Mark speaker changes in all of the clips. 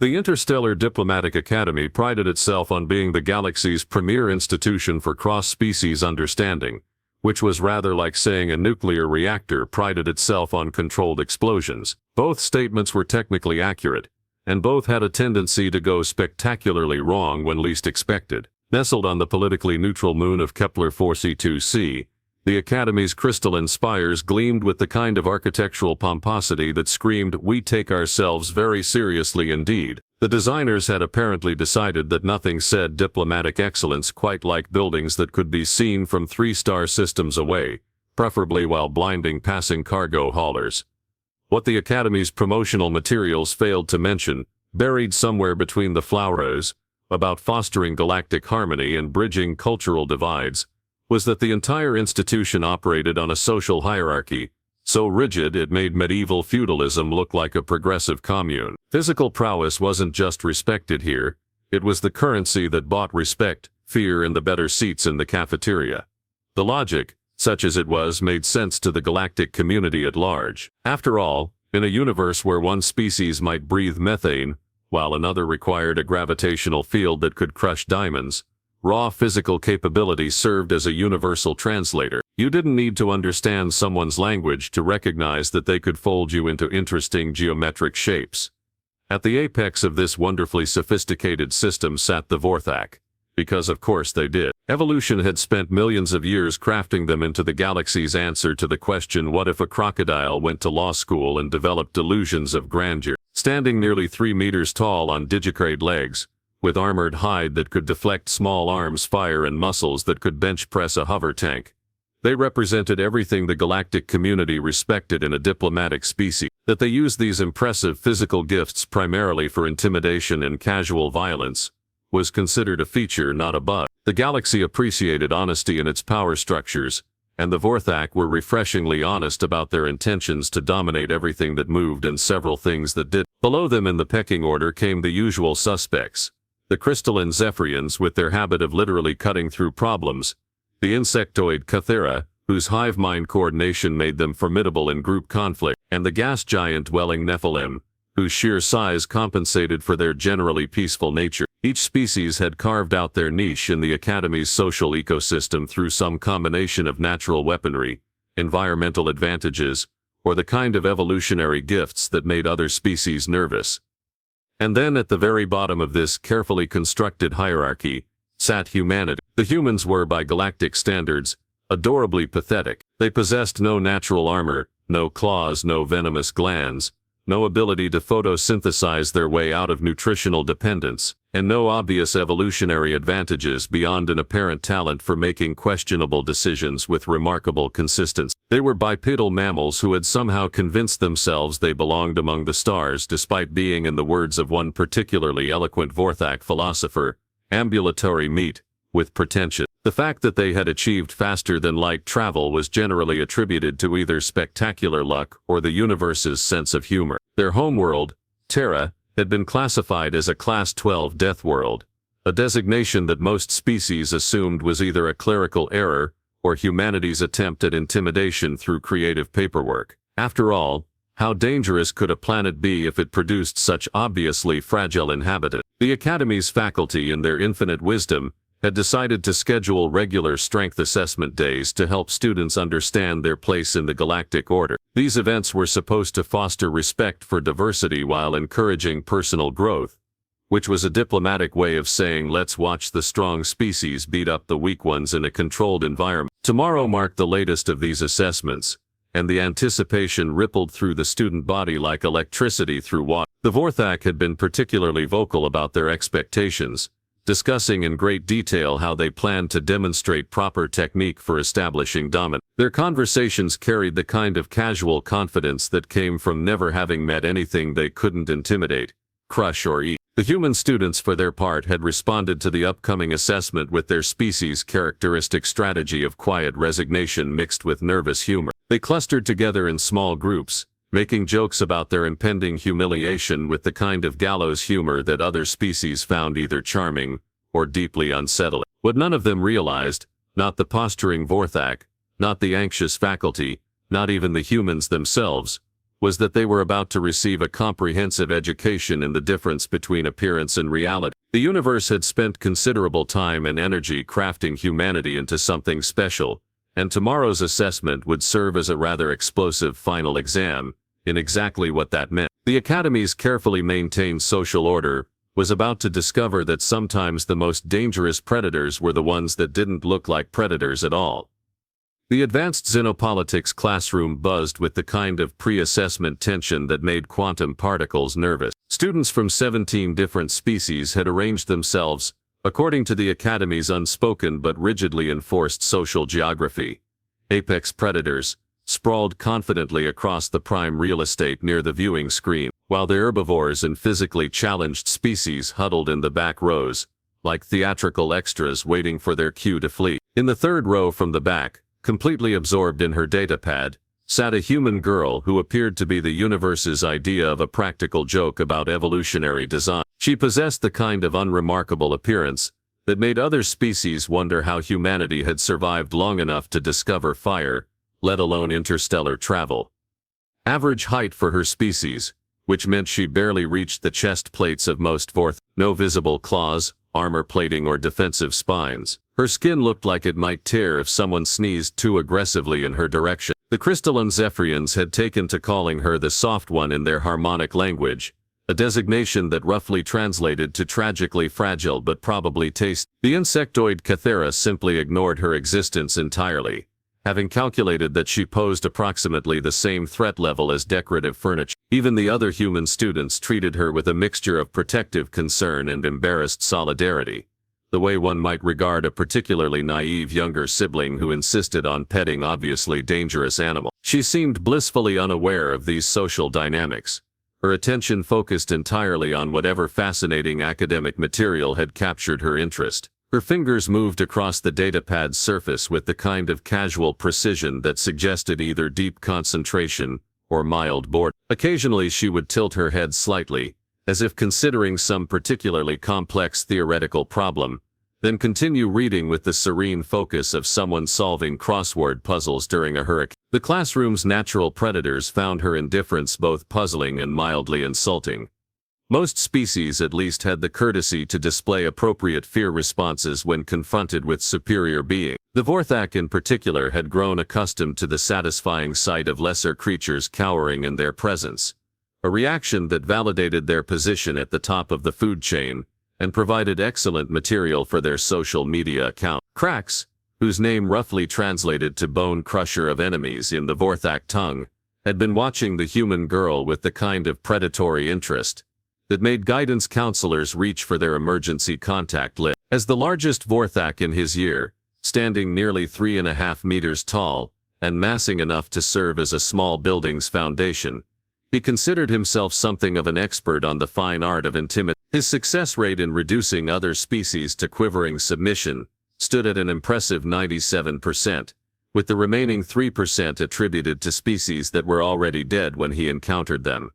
Speaker 1: The Interstellar Diplomatic Academy prided itself on being the galaxy's premier institution for cross-species understanding, which was rather like saying a nuclear reactor prided itself on controlled explosions. Both statements were technically accurate, and both had a tendency to go spectacularly wrong when least expected. Nestled on the politically neutral moon of Kepler 4c2c, the Academy's crystalline spires gleamed with the kind of architectural pomposity that screamed, "We take ourselves very seriously indeed." The designers had apparently decided that nothing said diplomatic excellence quite like buildings that could be seen from 3-star systems away, preferably while blinding passing cargo haulers. What the Academy's promotional materials failed to mention, buried somewhere between the flowers, about fostering galactic harmony and bridging cultural divides, was that the entire institution operated on a social hierarchy, so rigid it made medieval feudalism look like a progressive commune. Physical prowess wasn't just respected here, it was the currency that bought respect, fear, and the better seats in the cafeteria. The logic, such as it was, made sense to the galactic community at large. After all, in a universe where one species might breathe methane, while another required a gravitational field that could crush diamonds, raw physical capability served as a universal translator. You didn't need to understand someone's language to recognize that they could fold you into interesting geometric shapes. At the apex of this wonderfully sophisticated system sat the Vorthak, because of course they did. Evolution had spent millions of years crafting them into the galaxy's answer to the question, what if a crocodile went to law school and developed delusions of grandeur? Standing nearly 3 meters tall on digicrade legs, with armored hide that could deflect small arms fire and muscles that could bench press a hover tank, they represented everything the galactic community respected in a diplomatic species. That they used these impressive physical gifts primarily for intimidation and casual violence was considered a feature, not a bug. The galaxy appreciated honesty in its power structures, and the Vorthak were refreshingly honest about their intentions to dominate everything that moved and several things that did. Below them in the pecking order came the usual suspects. The crystalline Zephyrians, with their habit of literally cutting through problems, the insectoid Cathera, whose hive mind coordination made them formidable in group conflict, and the gas giant dwelling Nephilim, whose sheer size compensated for their generally peaceful nature. Each species had carved out their niche in the Academy's social ecosystem through some combination of natural weaponry, environmental advantages, or the kind of evolutionary gifts that made other species nervous. And then at the very bottom of this carefully constructed hierarchy sat humanity. The humans were, by galactic standards, adorably pathetic. They possessed no natural armor, no claws, no venomous glands, no ability to photosynthesize their way out of nutritional dependence, and no obvious evolutionary advantages beyond an apparent talent for making questionable decisions with remarkable consistency. They were bipedal mammals who had somehow convinced themselves they belonged among the stars, despite being, in the words of one particularly eloquent Vorthak philosopher, ambulatory meat, with pretension. The fact that they had achieved faster-than-light travel was generally attributed to either spectacular luck or the universe's sense of humor. Their homeworld, Terra, had been classified as a Class 12 Deathworld, a designation that most species assumed was either a clerical error or humanity's attempt at intimidation through creative paperwork. After all, how dangerous could a planet be if it produced such obviously fragile inhabitants? The Academy's faculty, in their infinite wisdom, had decided to schedule regular strength assessment days to help students understand their place in the galactic order. These events were supposed to foster respect for diversity while encouraging personal growth, which was a diplomatic way of saying let's watch the strong species beat up the weak ones in a controlled environment. Tomorrow marked the latest of these assessments, and the anticipation rippled through the student body like electricity through water. The Vorthak had been particularly vocal about their expectations, discussing in great detail how they planned to demonstrate proper technique for establishing dominance. Their conversations carried the kind of casual confidence that came from never having met anything they couldn't intimidate, crush, or eat. The human students, for their part, had responded to the upcoming assessment with their species' characteristic strategy of quiet resignation mixed with nervous humor. They clustered together in small groups, making jokes about their impending humiliation with the kind of gallows humor that other species found either charming or deeply unsettling. What none of them realized, not the posturing Vorthak, not the anxious faculty, not even the humans themselves, was that they were about to receive a comprehensive education in the difference between appearance and reality. The universe had spent considerable time and energy crafting humanity into something special, and tomorrow's assessment would serve as a rather explosive final exam in exactly what that meant. The Academy's carefully maintained social order was about to discover that sometimes the most dangerous predators were the ones that didn't look like predators at all. The advanced xenopolitics classroom buzzed with the kind of pre-assessment tension that made quantum particles nervous. Students from 17 different species had arranged themselves according to the Academy's unspoken but rigidly enforced social geography. Apex predators sprawled confidently across the prime real estate near the viewing screen, while the herbivores and physically challenged species huddled in the back rows, like theatrical extras waiting for their cue to flee. In the third row from the back, completely absorbed in her datapad, sat a human girl who appeared to be the universe's idea of a practical joke about evolutionary design. She possessed the kind of unremarkable appearance that made other species wonder how humanity had survived long enough to discover fire, let alone interstellar travel. Average height for her species, which meant she barely reached the chest plates of most Vorth. No visible claws, armor plating or defensive spines. Her skin looked like it might tear if someone sneezed too aggressively in her direction. The crystalline Zephyrians had taken to calling her the soft one in their harmonic language, a designation that roughly translated to tragically fragile but probably tasty. The insectoid Cathera simply ignored her existence entirely, having calculated that she posed approximately the same threat level as decorative furniture. Even the other human students treated her with a mixture of protective concern and embarrassed solidarity, the way one might regard a particularly naive younger sibling who insisted on petting obviously dangerous animals. She seemed blissfully unaware of these social dynamics, her attention focused entirely on whatever fascinating academic material had captured her interest. Her fingers moved across the datapad's surface with the kind of casual precision that suggested either deep concentration or mild boredom. Occasionally she would tilt her head slightly, as if considering some particularly complex theoretical problem, then continue reading with the serene focus of someone solving crossword puzzles during a hurricane. The classroom's natural predators found her indifference both puzzling and mildly insulting. Most species at least had the courtesy to display appropriate fear responses when confronted with superior beings. The Vorthak in particular had grown accustomed to the satisfying sight of lesser creatures cowering in their presence, a reaction that validated their position at the top of the food chain and provided excellent material for their social media account. Krax, whose name roughly translated to bone crusher of enemies in the Vorthak tongue, had been watching the human girl with the kind of predatory interest that made guidance counselors reach for their emergency contact list. As the largest Vorthak in his year, standing nearly 3.5 meters tall and massing enough to serve as a small building's foundation, he considered himself something of an expert on the fine art of intimidation. His success rate in reducing other species to quivering submission stood at an impressive 97%, with the remaining 3% attributed to species that were already dead when he encountered them.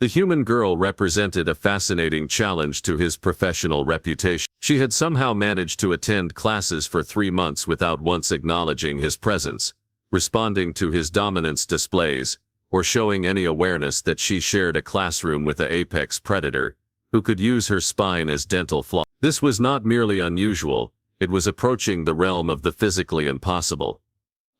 Speaker 1: The human girl represented a fascinating challenge to his professional reputation. She had somehow managed to attend classes for 3 months without once acknowledging his presence, responding to his dominance displays, or showing any awareness that she shared a classroom with an apex predator, who could use her spine as dental floss. This was not merely unusual, it was approaching the realm of the physically impossible.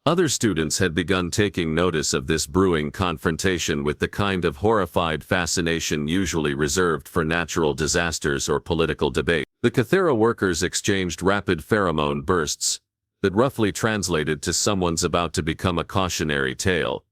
Speaker 1: Other students had begun taking notice of this brewing confrontation with the kind of horrified fascination usually reserved for natural disasters or political debate. The Cathera workers exchanged rapid pheromone bursts that roughly translated to someone's about to become a cautionary tale.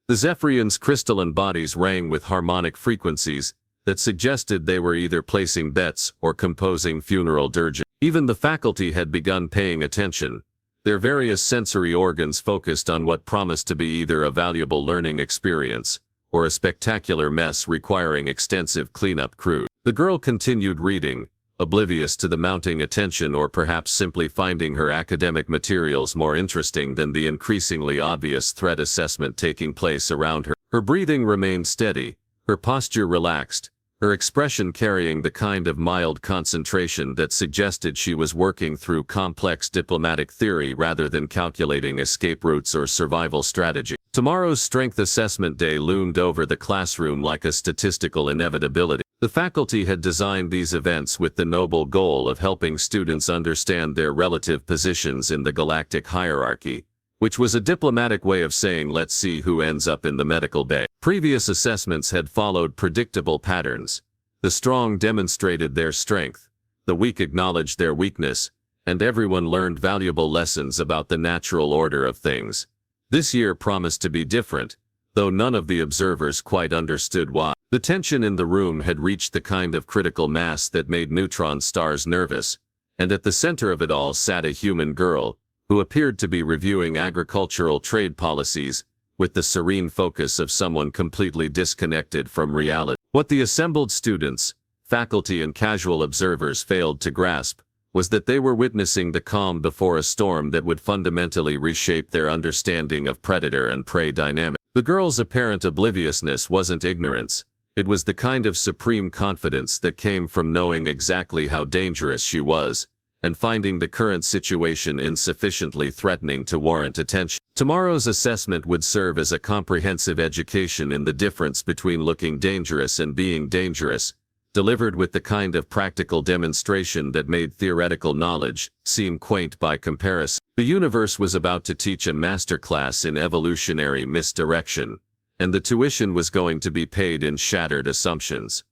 Speaker 1: The Zephyrians' crystalline bodies rang with harmonic frequencies that suggested they were either placing bets or composing funeral dirges. Even the faculty had begun paying attention, their various sensory organs focused on what promised to be either a valuable learning experience or a spectacular mess requiring extensive cleanup crews. The girl continued reading, oblivious to the mounting attention or perhaps simply finding her academic materials more interesting than the increasingly obvious threat assessment taking place around her. Her breathing remained steady, her posture relaxed, her expression carrying the kind of mild concentration that suggested she was working through complex diplomatic theory rather than calculating escape routes or survival strategy. Tomorrow's strength assessment day loomed over the classroom like a statistical inevitability. The faculty had designed these events with the noble goal of helping students understand their relative positions in the galactic hierarchy, which was a diplomatic way of saying let's see who ends up in the medical bay. Previous assessments had followed predictable patterns. The strong demonstrated their strength, the weak acknowledged their weakness, and everyone learned valuable lessons about the natural order of things. This year promised to be different, though none of the observers quite understood why. The tension in the room had reached the kind of critical mass that made neutron stars nervous, and at the center of it all sat a human girl, who appeared to be reviewing agricultural trade policies, with the serene focus of someone completely disconnected from reality. What the assembled students, faculty and casual observers failed to grasp was that they were witnessing the calm before a storm that would fundamentally reshape their understanding of predator and prey dynamics. The girl's apparent obliviousness wasn't ignorance. It was the kind of supreme confidence that came from knowing exactly how dangerous she was, and finding the current situation insufficiently threatening to warrant attention. Tomorrow's assessment would serve as a comprehensive education in the difference between looking dangerous and being dangerous, delivered with the kind of practical demonstration that made theoretical knowledge seem quaint by comparison. The universe was about to teach a masterclass in evolutionary misdirection, and the tuition was going to be paid in shattered assumptions.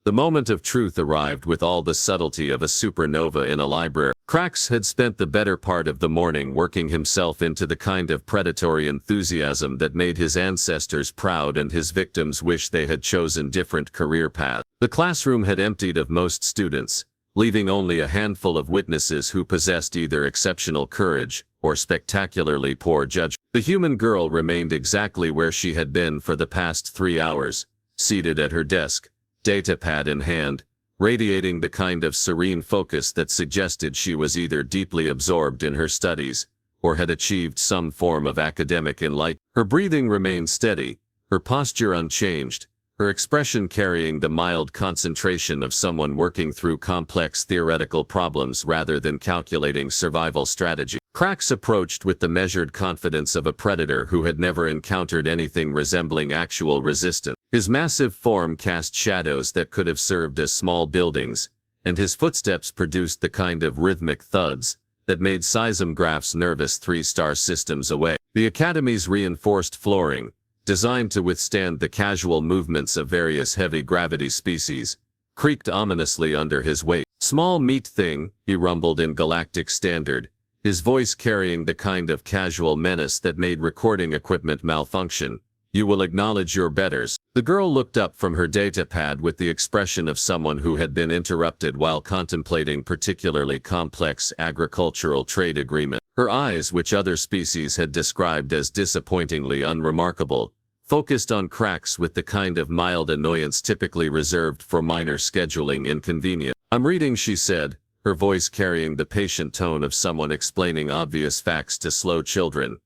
Speaker 1: The moment of truth arrived with all the subtlety of a supernova in a library. Krax had spent the better part of the morning working himself into the kind of predatory enthusiasm that made his ancestors proud and his victims wish they had chosen different career paths. The classroom had emptied of most students, leaving only a handful of witnesses who possessed either exceptional courage or spectacularly poor judgment. The human girl remained exactly where she had been for the past 3 hours, seated at her desk, datapad in hand, radiating the kind of serene focus that suggested she was either deeply absorbed in her studies or had achieved some form of academic enlightenment. Her breathing remained steady, her posture unchanged, her expression carrying the mild concentration of someone working through complex theoretical problems rather than calculating survival strategy. Krax approached with the measured confidence of a predator who had never encountered anything resembling actual resistance. His massive form cast shadows that could have served as small buildings, and his footsteps produced the kind of rhythmic thuds that made seismographs nervous 3-star systems away. The Academy's reinforced flooring, designed to withstand the casual movements of various heavy gravity species, creaked ominously under his weight. "Small meat thing," he rumbled in galactic standard, his voice carrying the kind of casual menace that made recording equipment malfunction. "You will acknowledge your betters." The girl looked up from her datapad with the expression of someone who had been interrupted while contemplating particularly complex agricultural trade agreement. Her eyes, which other species had described as disappointingly unremarkable, focused on Krax with the kind of mild annoyance typically reserved for minor scheduling inconvenience. "I'm reading," she said, her voice carrying the patient tone of someone explaining obvious facts to slow children.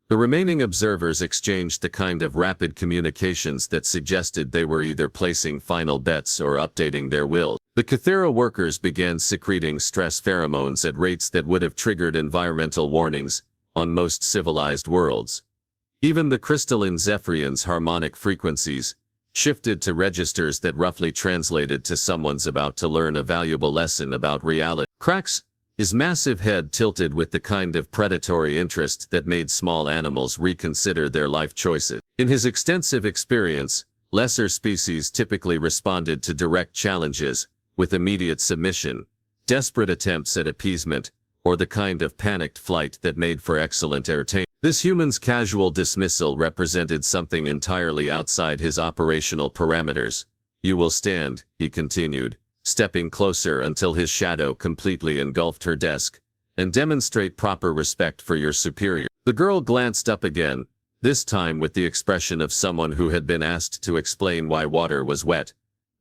Speaker 1: The remaining observers exchanged the kind of rapid communications that suggested they were either placing final bets or updating their will. The Cathera workers began secreting stress pheromones at rates that would have triggered environmental warnings on most civilized worlds. Even the crystalline Zephyrian's harmonic frequencies shifted to registers that roughly translated to someone's about to learn a valuable lesson about reality. Krax, his massive head tilted with the kind of predatory interest that made small animals reconsider their life choices. In his extensive experience, lesser species typically responded to direct challenges with immediate submission, desperate attempts at appeasement, or the kind of panicked flight that made for excellent entertainment. This human's casual dismissal represented something entirely outside his operational parameters. "You will stand," he continued, stepping closer until his shadow completely engulfed her desk, "and demonstrate proper respect for your superior." The girl glanced up again, this time with the expression of someone who had been asked to explain why water was wet.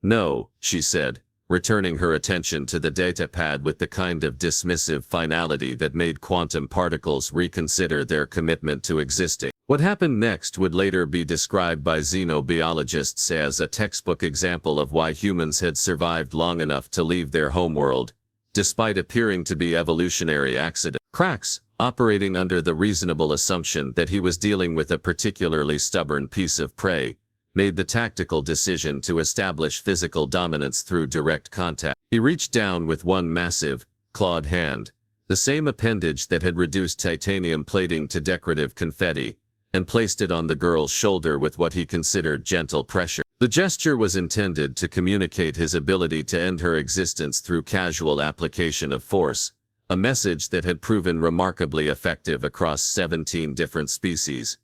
Speaker 1: "No," she said, returning her attention to the datapad with the kind of dismissive finality that made quantum particles reconsider their commitment to existing.
Speaker 2: What happened next would later be described by xenobiologists as a textbook example of why humans had survived long enough to leave their homeworld, despite appearing to be evolutionary accidents. Krax, operating under the reasonable assumption that he was dealing with a particularly stubborn piece of prey, made the tactical decision to establish physical dominance through direct contact. He reached down with one massive, clawed hand, the same appendage that had reduced titanium plating to decorative confetti, and placed it on the girl's shoulder with what he considered gentle pressure. The gesture was intended to communicate his ability to end her existence through casual application of force, a message that had proven remarkably effective across 17 different species.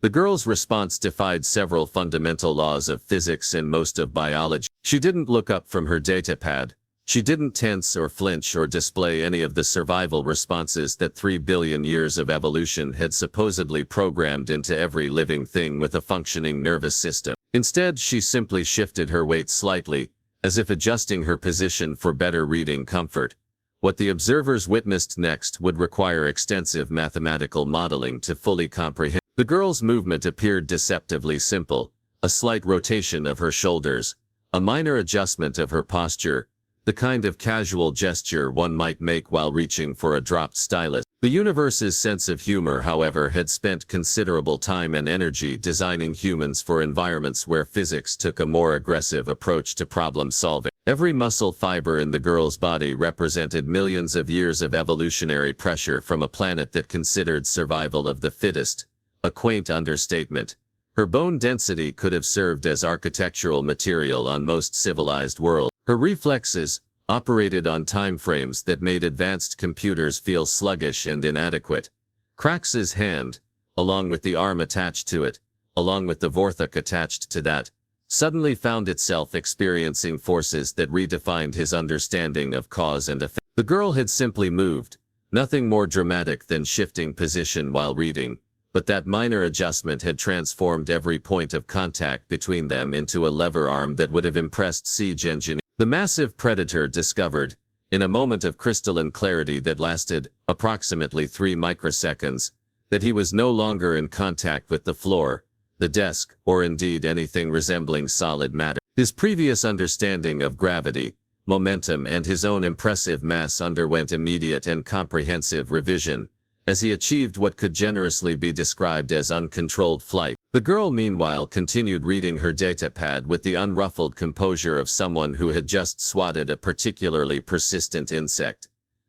Speaker 2: The girl's response defied several fundamental laws of physics and most of biology. She didn't look up from her datapad. She didn't tense or flinch or display any of the survival responses that 3 billion years of evolution had supposedly programmed into every living thing with a functioning nervous system. Instead, she simply shifted her weight slightly, as if adjusting her position for better reading comfort. What the observers witnessed next would require extensive mathematical modeling to fully comprehend. The girl's movement appeared deceptively simple, a slight rotation of her shoulders, a minor adjustment of her posture, the kind of casual gesture one might make while reaching for a dropped stylus. The universe's sense of humor, however, had spent considerable time and energy designing humans for environments where physics took a more aggressive approach to problem solving. Every muscle fiber in the girl's body represented millions of years of evolutionary pressure from a planet that considered survival of the fittest, a quaint understatement. Her bone density could have served as architectural material on most civilized worlds. Her reflexes, operated on timeframes that made advanced computers feel sluggish and inadequate. Krax's hand, along with the arm attached to it, along with the Vorthok attached to that, suddenly found itself experiencing forces that redefined his understanding of cause and effect. The girl had simply moved, nothing more dramatic than shifting position while reading, but that minor adjustment had transformed every point of contact between them into a lever arm that would have impressed siege engineers. The massive predator discovered, in a moment of crystalline clarity that lasted approximately 3 microseconds, that he was no longer in contact with the floor, the desk, or indeed anything resembling solid matter. His previous understanding of gravity, momentum, and his own impressive mass underwent immediate and comprehensive revision, as he achieved what could generously be described as uncontrolled flight. The girl, meanwhile, continued reading her datapad with the unruffled composure of someone who had just swatted a particularly persistent insect.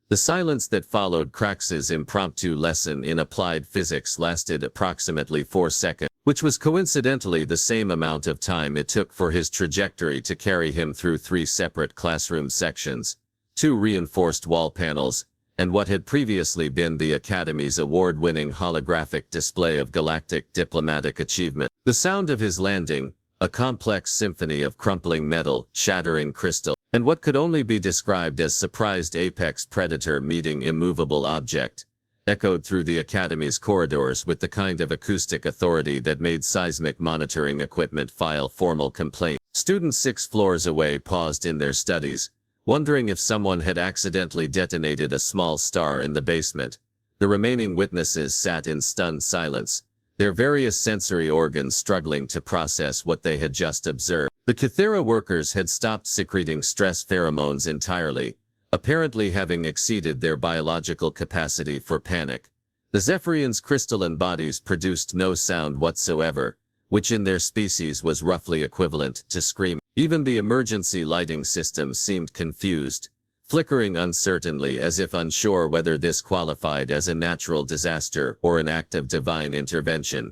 Speaker 2: The silence that followed Krax's impromptu lesson in applied physics lasted approximately 4 seconds, which was coincidentally the same amount of time it took for his trajectory to carry him through 3 separate classroom sections, 2 reinforced wall panels, and what had previously been the Academy's award-winning holographic display of galactic diplomatic achievement. The sound of his landing, a complex symphony of crumpling metal, shattering crystal, and what could only be described as surprised apex predator meeting immovable object, echoed through the Academy's corridors with the kind of acoustic authority that made seismic monitoring equipment file formal complaints. Students 6 floors away paused in their studies, wondering if someone had accidentally detonated a small star in the basement. The remaining witnesses sat in stunned silence, their various sensory organs struggling to process what they had just observed. The Kythera workers had stopped secreting stress pheromones entirely, apparently having exceeded their biological capacity for panic. The Zephyrians' crystalline bodies produced no sound whatsoever, which in their species was roughly equivalent to screaming. Even the emergency lighting system seemed confused, flickering uncertainly as if unsure whether this qualified as a natural disaster or an act of divine intervention.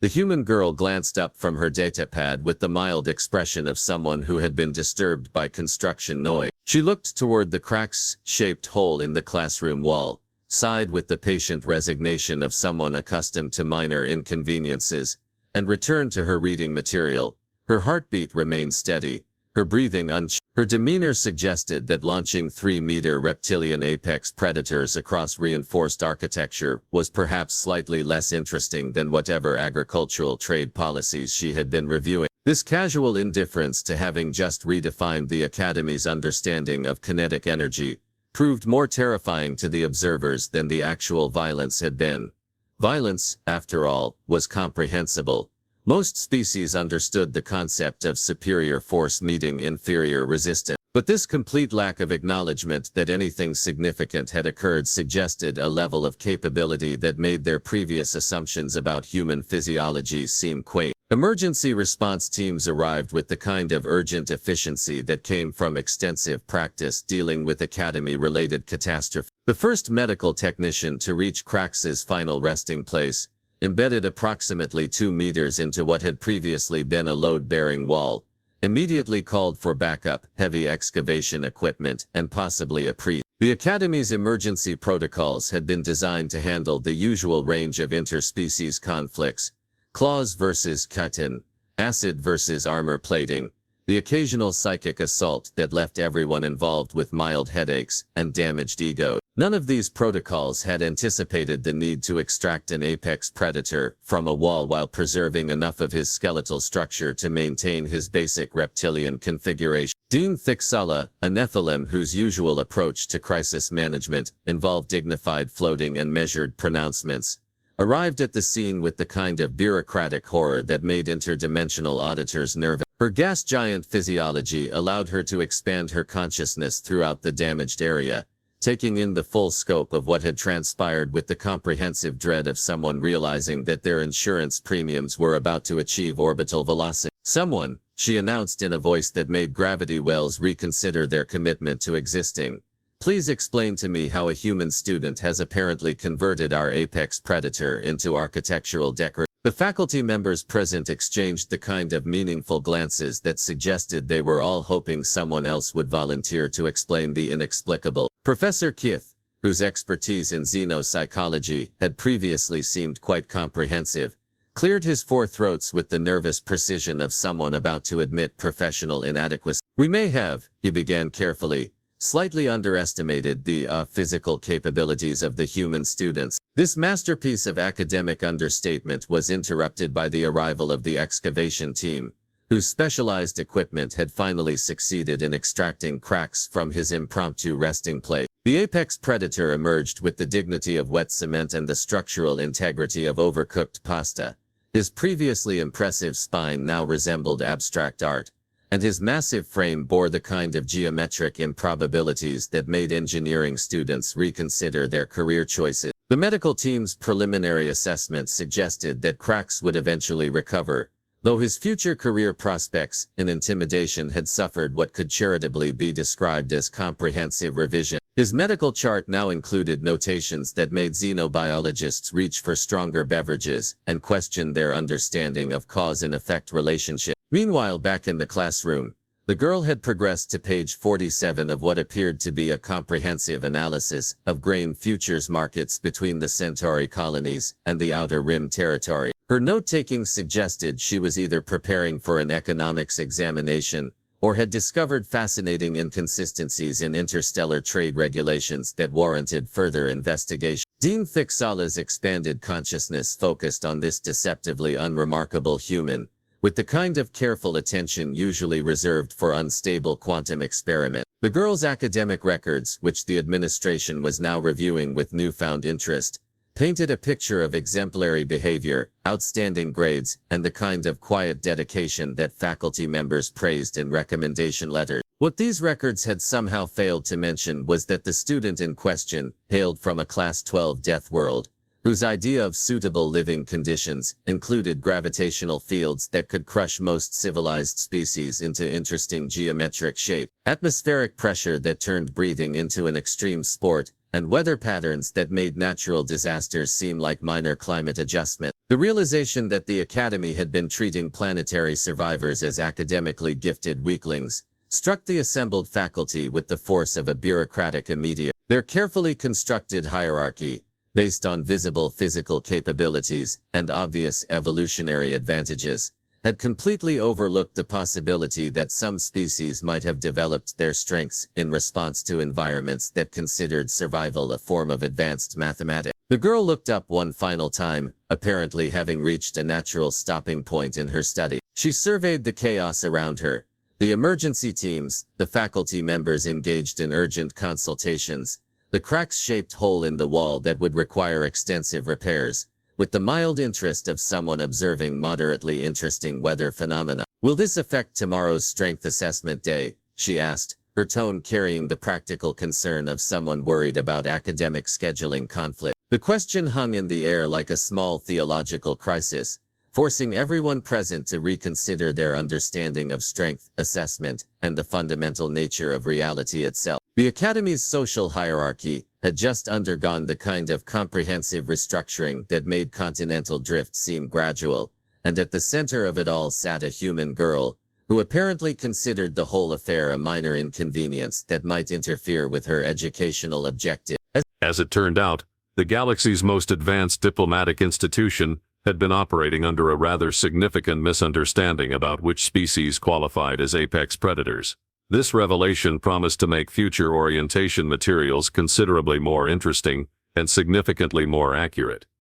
Speaker 2: The human girl glanced up from her datapad with the mild expression of someone who had been disturbed by construction noise. She looked toward the Krax-shaped hole in the classroom wall, sighed with the patient resignation of someone accustomed to minor inconveniences, and returned to her reading material. Her heartbeat remained steady, her breathing unchanged. Her demeanor suggested that launching 3-meter reptilian apex predators across reinforced architecture was perhaps slightly less interesting than whatever agricultural trade policies she had been reviewing. This casual indifference to having just redefined the Academy's understanding of kinetic energy proved more terrifying to the observers than the actual violence had been. Violence, after all, was comprehensible. Most species understood the concept of superior force meeting inferior resistance. But this complete lack of acknowledgement that anything significant had occurred suggested a level of capability that made their previous assumptions about human physiology seem quaint. Emergency response teams arrived with the kind of urgent efficiency that came from extensive practice dealing with Academy-related catastrophes. The first medical technician to reach Krax's final resting place, embedded approximately 2 meters into what had previously been a load-bearing wall, immediately called for backup, heavy excavation equipment, and possibly a priest. The Academy's emergency protocols had been designed to handle the usual range of interspecies conflicts: claws versus chitin, acid versus armor plating, the occasional psychic assault that left everyone involved with mild headaches and damaged egos. None of these protocols had anticipated the need to extract an apex predator from a wall while preserving enough of his skeletal structure to maintain his basic reptilian configuration. Dean Thicksala, a Nephilim whose usual approach to crisis management involved dignified floating and measured pronouncements, arrived at the scene with the kind of bureaucratic horror that made interdimensional auditors nervous. Her gas giant physiology allowed her to expand her consciousness throughout the damaged area, taking in the full scope of what had transpired with the comprehensive dread of someone realizing that their insurance premiums were about to achieve orbital velocity. "Someone," she announced in a voice that made gravity wells reconsider their commitment to existing, "please explain to me how a human student has apparently converted our apex predator into architectural decor." The faculty members present exchanged the kind of meaningful glances that suggested they were all hoping someone else would volunteer to explain the inexplicable. Professor Kith, whose expertise in xenopsychology had previously seemed quite comprehensive, cleared his four throats with the nervous precision of someone about to admit professional inadequacy. "We may have," he began carefully, "slightly underestimated the physical capabilities of the human students." This masterpiece of academic understatement was interrupted by the arrival of the excavation team, whose specialized equipment had finally succeeded in extracting Krax from his impromptu resting place. The apex predator emerged with the dignity of wet cement and the structural integrity of overcooked pasta. His previously impressive spine now resembled abstract art, and his massive frame bore the kind of geometric improbabilities that made engineering students reconsider their career choices. The medical team's preliminary assessment suggested that Krax would eventually recover, though his future career prospects in intimidation had suffered what could charitably be described as comprehensive revision. His medical chart now included notations that made xenobiologists reach for stronger beverages and question their understanding of cause and effect relationship. Meanwhile, back in the classroom, the girl had progressed to page 47 of what appeared to be a comprehensive analysis of grain futures markets between the Centauri colonies and the Outer Rim territory. Her note-taking suggested she was either preparing for an economics examination or had discovered fascinating inconsistencies in interstellar trade regulations that warranted further investigation. Dean Thicksala's expanded consciousness focused on this deceptively unremarkable human, with the kind of careful attention usually reserved for unstable quantum experiments. The girl's academic records, which the administration was now reviewing with newfound interest, painted a picture of exemplary behavior, outstanding grades, and the kind of quiet dedication that faculty members praised in recommendation letters. What these records had somehow failed to mention was that the student in question hailed from a Class 12 Deathworld, whose idea of suitable living conditions included gravitational fields that could crush most civilized species into interesting geometric shape, atmospheric pressure that turned breathing into an extreme sport, and weather patterns that made natural disasters seem like minor climate adjustment. The realization that the Academy had been treating planetary survivors as academically gifted weaklings struck the assembled faculty with the force of a bureaucratic immediate. Their carefully constructed hierarchy, based on visible physical capabilities and obvious evolutionary advantages, had completely overlooked the possibility that some species might have developed their strengths in response to environments that considered survival a form of advanced mathematics. The girl looked up one final time, apparently having reached a natural stopping point in her study. She surveyed the chaos around her, the emergency teams, the faculty members engaged in urgent consultations, the Krax-shaped hole in the wall that would require extensive repairs, with the mild interest of someone observing moderately interesting weather phenomena. "Will this affect tomorrow's strength assessment day?" she asked, her tone carrying the practical concern of someone worried about academic scheduling conflict. The question hung in the air like a small theological crisis, forcing everyone present to reconsider their understanding of strength assessment and the fundamental nature of reality itself. The Academy's social hierarchy had just undergone the kind of comprehensive restructuring that made continental drift seem gradual, and at the center of it all sat a human girl, who apparently considered the whole affair a minor inconvenience that might interfere with her educational objective.
Speaker 1: As it turned out, the galaxy's most advanced diplomatic institution had been operating under a rather significant misunderstanding about which species qualified as apex predators. This revelation promised to make future orientation materials considerably more interesting and significantly more accurate.